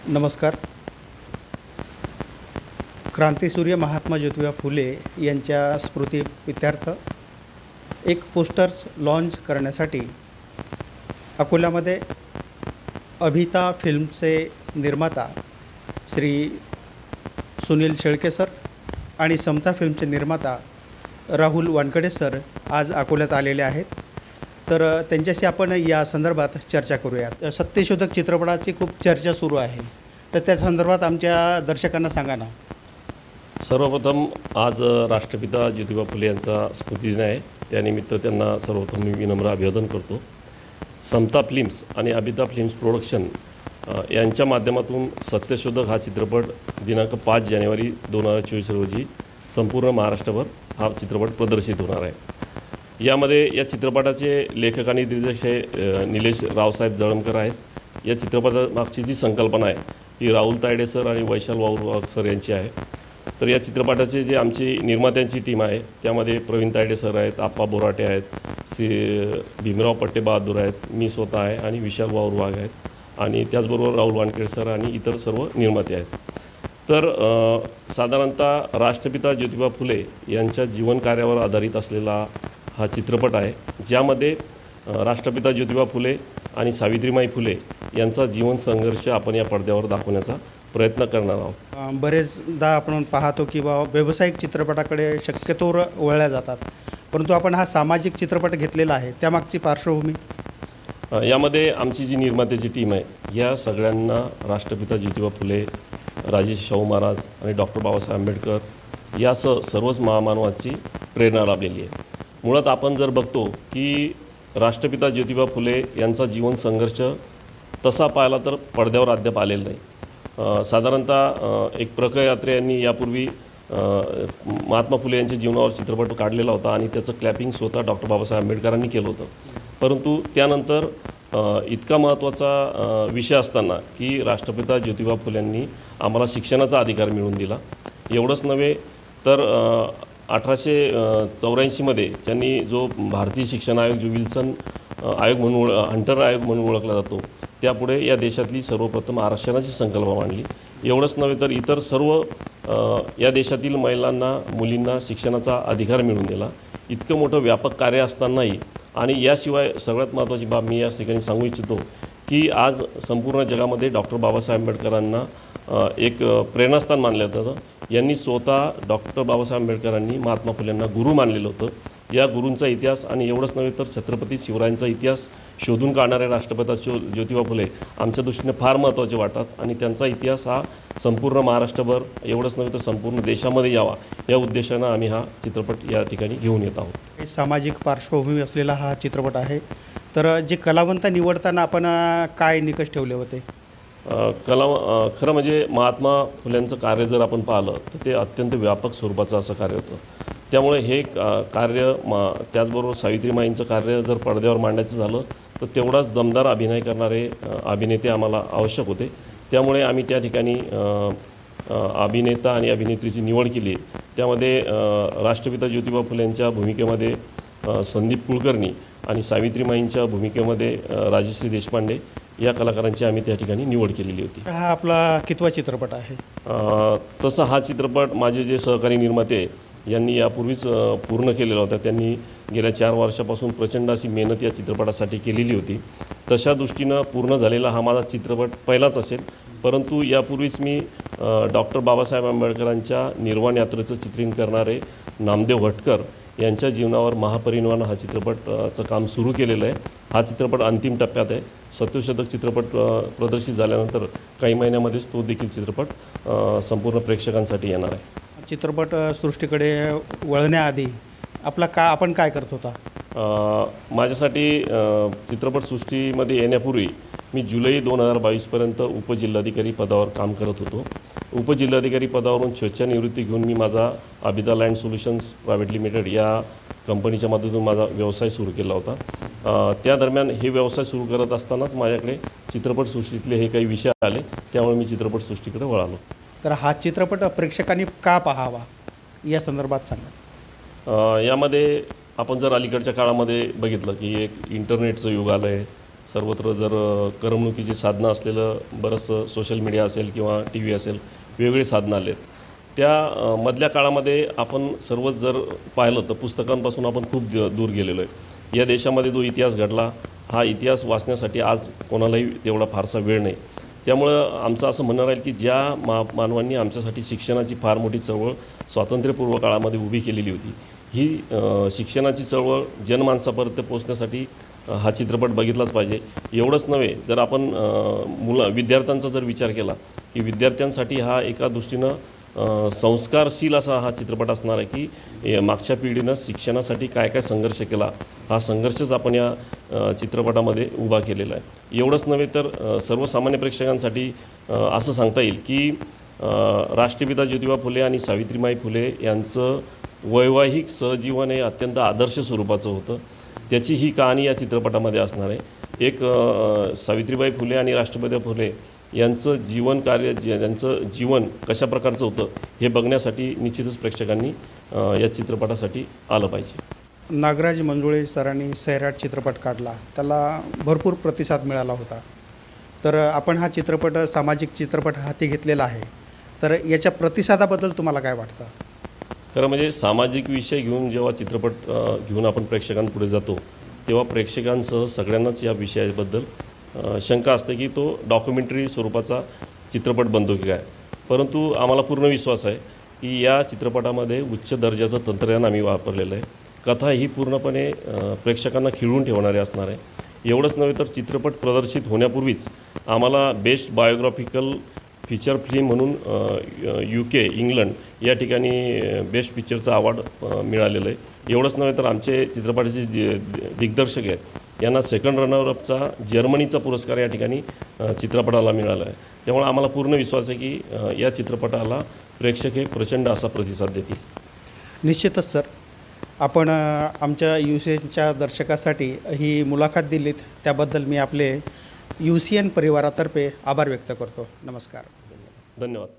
नमस्कार. क्रांतीसूर्य महात्मा ज्योतिबा फुले यांच्या स्मृतीप्रित्यर्थ एक पोस्टर्स लॉन्च करण्यासाठी अकोल्यामध्ये अभिता फिल्मचे निर्माता श्री सुनील शेळके सर आणि समता फिल्मचे निर्माता राहुल वानकडे सर आज अकोल्यात आलेले आहेत. तर त्यांच्याशी आपण या संदर्भात चर्चा करूयात. सत्यशोधक चित्रपटाची खूप चर्चा सुरू आहे, तर त्या संदर्भात आमच्या दर्शकांना सांगा ना. सर्वप्रथम आज राष्ट्रपिता ज्योतिबा फुले यांचा स्मृतिदिन आहे. त्यानिमित्त त्यांना सर्वप्रथम मी विनम्र अभिवादन करतो. समता फिल्म्स आणि अभिता फिल्म्स प्रोडक्शन यांच्या माध्यमातून सत्यशोधक हा चित्रपट दिनांक 5 जानेवारी 2024 रोजी संपूर्ण महाराष्ट्रभर हा चित्रपट प्रदर्शित होणार आहे. यामध्ये या चित्रपटाचे लेखक आणि दिग्दर्शक निलेश रावसाहेब जळमकर आहेत. या चित्रपटामागची जी संकल्पना आहे ती राहुल तायडे सर आणि वैशाल वाऊर सर यांची आहे. तर या चित्रपटाचे जे आमची निर्मात्यांची टीम आहे त्यामध्ये प्रवीण तायडे सर आहेत, आप्पा बोराटे आहेत, भीमराव पट्टेबहादूर आहेत, मी स्वतः आहे आणि विशाल वाऊर वाघ आहेत आणि त्याचबरोबर राहुल वानखेडे सर आणि इतर सर्व निर्माते आहेत. तर साधारणतः राष्ट्रपिता ज्योतिबा फुले यांच्या जीवनकार्यावर आधारित असलेला हा चित्रपट आहे, ज्यामध्ये राष्ट्रपिता ज्योतिबा फुले आणि सावित्रीमाई फुले यांचा जीवन संघर्ष आपण या पडद्यावर दाखवण्याचा प्रयत्न करणार आहोत. बरेचदा आपण पाहतो की व्यावसायिक चित्रपटाकडे शक्यतोवर वळल्या जातात, परंतु आपण हा सामाजिक चित्रपट घेतलेला आहे, त्यामागची पार्श्वभूमी. यामध्ये आमची जी निर्मात्याची टीम आहे या सगळ्यांना राष्ट्रपिता ज्योतिबा फुले, राजेश शाहू महाराज आणि डॉक्टर बाबासाहेब आंबेडकर यासह सर्वच महामानवाची प्रेरणा लाभलेली आहे. मुळात आपण जर बघतो की राष्ट्रपिता ज्योतिबा फुले यांचा जीवन संघर्ष तसा पाहिला तर पडद्यावर अद्याप आलेला नाही. साधारणतः एक प्रकयात्रे यांनी यापूर्वी महात्मा फुले यांच्या जीवनावर चित्रपट काढलेला होता आणि त्याचं क्लॅपिंग स्वतः डॉक्टर बाबासाहेब आंबेडकरांनी केलं होतं. परंतु त्यानंतर इतका महत्त्वाचा विषय असताना की राष्ट्रपिता ज्योतिबा फुल्यांनी आम्हाला शिक्षणाचा अधिकार मिळवून दिला. एवढंच नव्हे तर 1884मध्ये त्यांनी जो भारतीय शिक्षण आयोग, जो विल्सन आयोग म्हणून हंटर आयोग म्हणून ओळखला जातो, त्यापुढे या देशातली सर्वप्रथम आरक्षणाची संकल्पना मांडली. एवढंच नव्हे तर इतर सर्व या देशातील महिलांना, मुलींना शिक्षणाचा अधिकार मिळवून दिला. इतकं मोठं व्यापक कार्य असतानाही आणि याशिवाय सगळ्यात महत्त्वाची बाब मी या ठिकाणी सांगू इच्छितो की आज संपूर्ण जगामध्ये डॉक्टर बाबासाहेब आंबेडकरांना एक प्रेरणास्थान मानलं जातं. यांनी स्वतः डॉक्टर बाबासाहेब आंबेडकरांनी महात्मा फुलेंना गुरु मानलेलं होतं. या गुरूंचा इतिहास आणि एवढंच नव्हे तर छत्रपती शिवरायांचा इतिहास शोधून काढणारे राष्ट्रपिता ज्योतिबा फुले आमच्या दृष्टीने फार महत्त्वाचे वाटतात आणि त्यांचा इतिहास हा संपूर्ण महाराष्ट्रभर एवढंच नव्हे तर संपूर्ण देशामध्ये यावा या उद्देशानं आम्ही हा चित्रपट या ठिकाणी घेऊन येत आहोत. सामाजिक पार्श्वभूमी असलेला हा चित्रपट आहे. तर जे कलावंत निवडताना आपण काय निकष ठेवले होते? खरं म्हणजे महात्मा फुल्यांचं कार्य जर आपण पाहिलं तर ते अत्यंत व्यापक स्वरूपाचं असं कार्य होतं. त्यामुळे हे कार्य त्याचबरोबर सावित्रीमाईंचं कार्य जर पडद्यावर मांडायचं झालं तर तेवढाच दमदार अभिनय करणारे अभिनेते आम्हाला आवश्यक होते. त्यामुळे आम्ही त्या ठिकाणी अभिनेता आणि अभिनेत्रीची निवड केली. त्यामध्ये राष्ट्रपिता ज्योतिबा फुलेंच्या भूमिकेमध्ये संदीप कुलकर्णी आणि सावित्रीमाईंच्या भूमिकेमध्ये राजश्री देशपांडे या कलाकारांची आम्ही त्या ठिकाणी निवड केलेली होती. हा आपला कितवा चित्रपट आहे? तसा हा चित्रपट माझे जे सहकारी निर्माते यांनी यापूर्वीच पूर्ण केलेला होता. त्यांनी गेल्या 4 वर्षापासून प्रचंड अशी मेहनत या चित्रपटासाठी केलेली होती. तशा दृष्टीनं पूर्ण झालेला हा माझा चित्रपट पहिलाच असेल. परंतु यापूर्वीच मी डॉक्टर बाबासाहेब आंबेडकरांच्या निर्वाण यात्रेचं चित्रीकरण करणारे नामदेव भटकर यांच्या जीवनावर महापरिनिर्वाण हा चित्रपटाचं काम सुरू केलेलं आहे. हा चित्रपट अंतिम टप्प्यात आहे. सत्यशोधक चित्रपट प्रदर्शित झाल्यानंतर काही महिन्यामध्येच तो देखील चित्रपट संपूर्ण प्रेक्षकांसाठी येणार आहे. चित्रपट सृष्टीकडे वळण्याआधी आपण काय करत होता? माझ्यासाठी चित्रपटसृष्टीमध्ये येण्यापूर्वी मी जुलै 2022पर्यंत उपजिल्हाधिकारी पदावर काम करत होतो. उपजिल्हाधिकारी पदावरून स्वेच्छानिवृत्ती घेऊन मी माझा Abhita land solutions private limited या कंपनीच्या मदतीतून माझा व्यवसाय सुरू केला होता. त्या दरम्यान हे व्यवसाय सुरू करत असतानाच माझ्याकडे चित्रपटसृष्टीतले हे काही विषय आले, त्यामुळे मी चित्रपटसृष्टीकडे वळालो. तर हा चित्रपट प्रेक्षकांनी का पाहावा या संदर्भात सांगा. यामध्ये आपण जर अलीकडच्या काळामध्ये बघितलं की एक इंटरनेटचं युग आलं आहे, सर्वत्र जर करमणुकीची साधनं असलेलं बरंचसं सोशल मीडिया असेल किंवा टी व्ही असेल, वेगवेगळी साधनं आले आहेत. त्या मधल्या काळामध्ये आपण सर्वच जर पाहिलं तर पुस्तकांपासून आपण खूप दूर गेलेलो आहे. या देशामध्ये जो इतिहास घडला, हा इतिहास वाचण्यासाठी आज कोणालाही तेवढा फारसा वेळ नाही. त्यामुळं आमचं असं म्हणणं राहील की ज्या मानवांनी आमच्यासाठी शिक्षणाची फार मोठी चळवळ स्वातंत्र्यपूर्व काळामध्ये उभी केलेली होती, ही शिक्षणाची चळवळ जनमानसापर्यंत पोहोचण्यासाठी हा चित्रपट बघितलाच पाहिजे. एवढंच नव्हे, जर आपण विद्यार्थ्यांचा जर विचार केला की विद्यार्थ्यांसाठी हा एका दृष्टीनं संस्कारशील असा हा चित्रपट असणार आहे की मागच्या पिढीनं शिक्षणासाठी काय काय संघर्ष केला, हा संघर्षच आपण या चित्रपटामध्ये उभा केलेला आहे. एवढंच नव्हे तर सर्वसामान्य प्रेक्षकांसाठी असं सांगता येईल की राष्ट्रपिता ज्योतिबा फुले आणि सावित्रीबाई फुले यांचं वैवाहिक सहजीवन हे अत्यंत आदर्श स्वरूपाचं होतं. त्याची ही कहाणी या चित्रपटामध्ये असणार आहे. एक सावित्रीबाई फुले आणि राष्ट्रपिता फुले यांचं जीवन कार्य यांचं जीवन कशा प्रकारचं होतं हे बघण्यासाठी निश्चितच प्रेक्षकांनी या चित्रपटासाठी आलं पाहिजे. नागराज मंजुळे सरांनी सैराट चित्रपट काढला, त्याला भरपूर प्रतिसाद मिळाला होता. तर आपण हा चित्रपट सामाजिक चित्रपट हाती घेतलेला आहे, तर याच्या प्रतिसादाबद्दल तुम्हाला काय वाटतं? खरं म्हणजे सामाजिक विषय घेऊन जेव्हा चित्रपट घेऊन आपण प्रेक्षकांपुढे जातो, तेव्हा प्रेक्षकांसह सगळ्यांनाच या विषयाबद्दल शंका असते की तो डॉक्युमेंटरी स्वरूपाचा चित्रपट बनतो की काय. परंतु आम्हाला पूर्ण विश्वास आहे की या चित्रपटामध्ये उच्च दर्जाचं तंत्रज्ञान आम्ही वापरलेलं आहे. कथा ही पूर्णपणे प्रेक्षकांना खिळवून ठेवणारी असणार आहे. एवढंच नव्हे तर चित्रपट प्रदर्शित होण्यापूर्वीच आम्हाला बेस्ट बायोग्राफिकल फीचर फिल्म म्हणून UK इंग्लंड या ठिकाणी बेस्ट पिक्चरचं अवॉर्ड मिळालेलं आहे. एवढंच नव्हे तर आमचे चित्रपटाचे दिग्दर्शक आहेत यांना सेकंड रनरअपचा जर्मनीचा पुरस्कार या ठिकाणी चित्रपटाला मिळाला आहे. त्यामुळे आम्हाला पूर्ण विश्वास आहे की या चित्रपटाला प्रेक्षक हे प्रचंड असा प्रतिसाद देतील. निश्चितच सर, आपण आमच्या UCNच्या दर्शकासाठी ही मुलाखत दिलीत, त्याबद्दल मी आपले UCN परिवारातर्फे आभार व्यक्त करतो. नमस्कार. धन्यवाद.